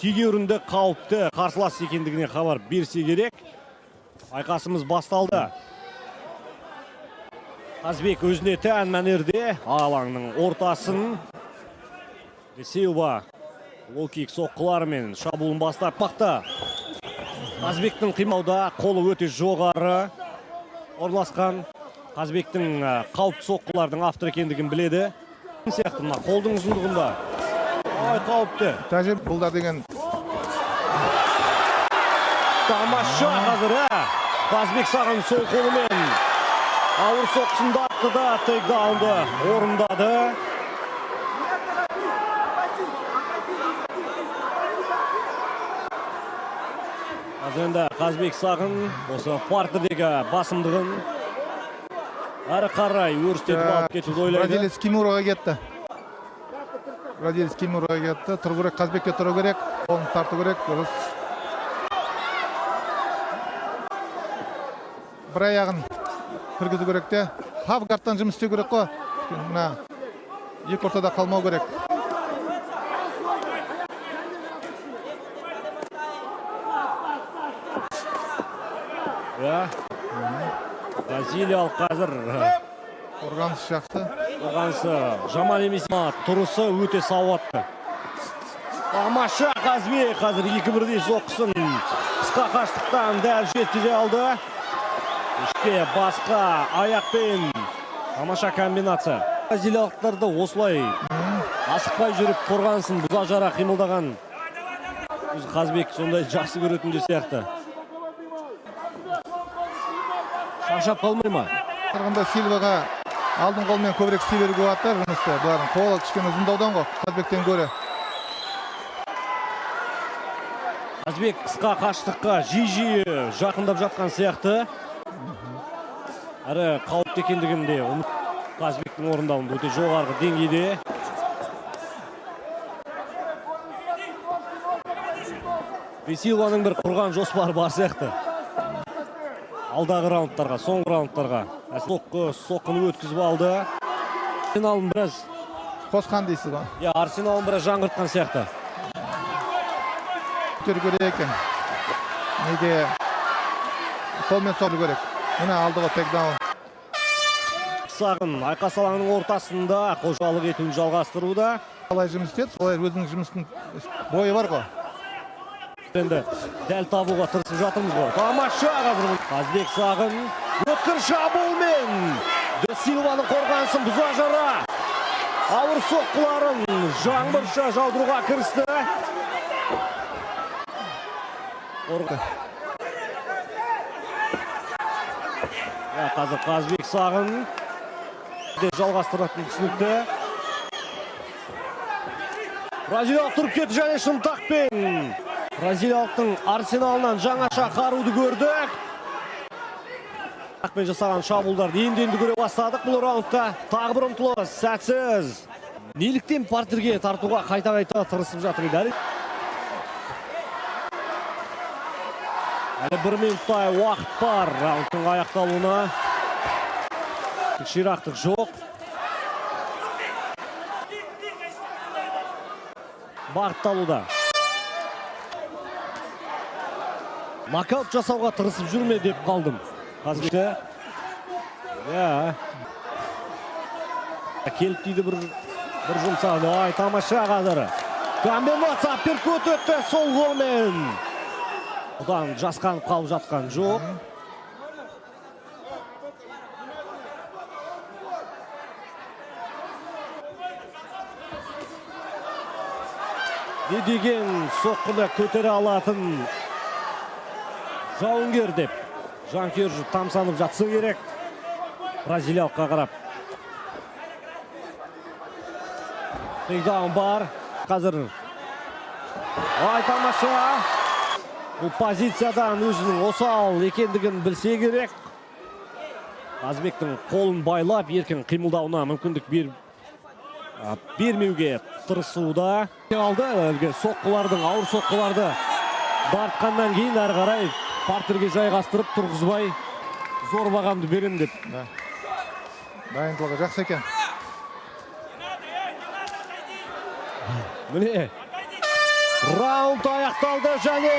тегеурінді қауіпті қарсылас екендігіне хабар берсе керек. Айқасымыз басталды. Қазбек өзіне тән мәнерде алаңның ортасын Силва лоу-кик соққыларымен шабуылын бастап бақты. Қазбектің қимауда қолы өте жоғары орналасқан. Қазбектің қауіпті соққылардың автор екендігін біледі. Сияқты мына қолдың ұзындығында. Ай, қауіпті. Тәжіп бұлдар деген. Тамаша қазір. Қазбек саған сол қолымен ауыр соққысында атты да тейкдаунды орындады. Қазірінде Қазбек сағын осы партердегі басымдығын әрі қарай өрістетіп алып кетуді ойлайды. Бразилец Кимуроға кетті. Тұру керек, Қазбекке тұру керек. Қолын тарту керек. Дұрыс. Бір аяғын кіргізу керек те. Хавгарттан жұмыс істеу керек қой. Мына екі ортада қалмау керек. Бразилиялық қазір Қорғаныс жақсы. Қорғанысы жаман емес, тұрысы өте сауатты. Тамаша Қазбек қазір 2-1-дей соққысын қысқа қашықтықтан дәл жеткізе алды. Ішке басқа аяқпен тамаша комбинация. Бразилиялықтарды осылай асықпай жүріп қорғанысын бұза жара қимылдаған Қазбек сондай жақсы көретін сияқты. Шаршап қалмай ма? Тұрғында Силваға алдың қолмен көбірек істей беруге аттар жұмысты. Бұлардың қолы кішкене ұзындаудан ғой, Қазбектен гөрі. Қазбек қысқа қашықтыққа жиі жақындап жатқан сияқты. Әрі қауіпті екендігінде Қазбектің орындауында өте жоғарғы деңгейде. Силваның бір құрған жоспары бар сияқты. Алдағы раундтарға, соңғы раундтарға соққыны өткізіп алды. Арсеналын біраз Қосқан дейсіз ғой. Арсеналын біраз жаңғыртқан сияқты. Көтеру керек екен. Неге қолмен соғу керек. Мына алдығы тейкдаун. Сағын айқас алаңының ортасында қожалық етуін жалғастыруда. Қалай жұмыс істеді, солай өзінің жұмыстың бойы бар ғой. Енді дәл табуға тырысып жатырмыз ғой. Тамаша қазір Қазбек сағын өткір шабуылмен Силваның қорғанысын бұза жара ауыр соққыларын жаңбырша жаудыруға кірісті. Қазір Қазбек сағын жалғастыратын түсінікті. Бразилиялық тұрып кетті және шынтақпен Бразилиялықтың арсеналынан жаңаша қаруды көрдік. Ақпен жасаған шабуылдарды енді көре бастадық бұл раундта. Тағы бір ұмтылыс сәтсіз. Неліктен партерге тартуға қайта-қайта тырысып жатыр еді? Әлі 1 минуттай уақыт бар раундтың аяқталуына. Ширақтық жоқ. Бағытталуда. Нокаут жасауға тырысып жүрме деп қалдым. Қазбекті. Келіп дейді бір жұмсады. Ай, тамаша қазір. Комбинация апперкот өтті сол қолмен. Одан жасқанып қалып жатқан жоқ. Не деген соққыны көтере алатын жауынгер деп жанкүйер тамсанып жатса керек. Бразилиялыққа қарап. Тейкдаун бар. Қазір. Ай, тамаша. Бұл позициядан өзінің осал екендігін білсе керек. Қазбектің қолын байлап, еркін қимылдауына мүмкіндік бермеуге тырысуда. Алды соққылардың, ауыр соққыларды дарытқаннан кейін әрі қарай партерге жайғастырып тұрғызбай зор бағамды берем деп. Дайындылығы жақсы екен. Міне Раунд аяқталды және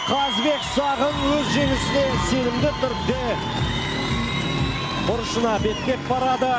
Қазбек Сағын өз жеңісіне сенімді түрде бұрышына беттеп барады.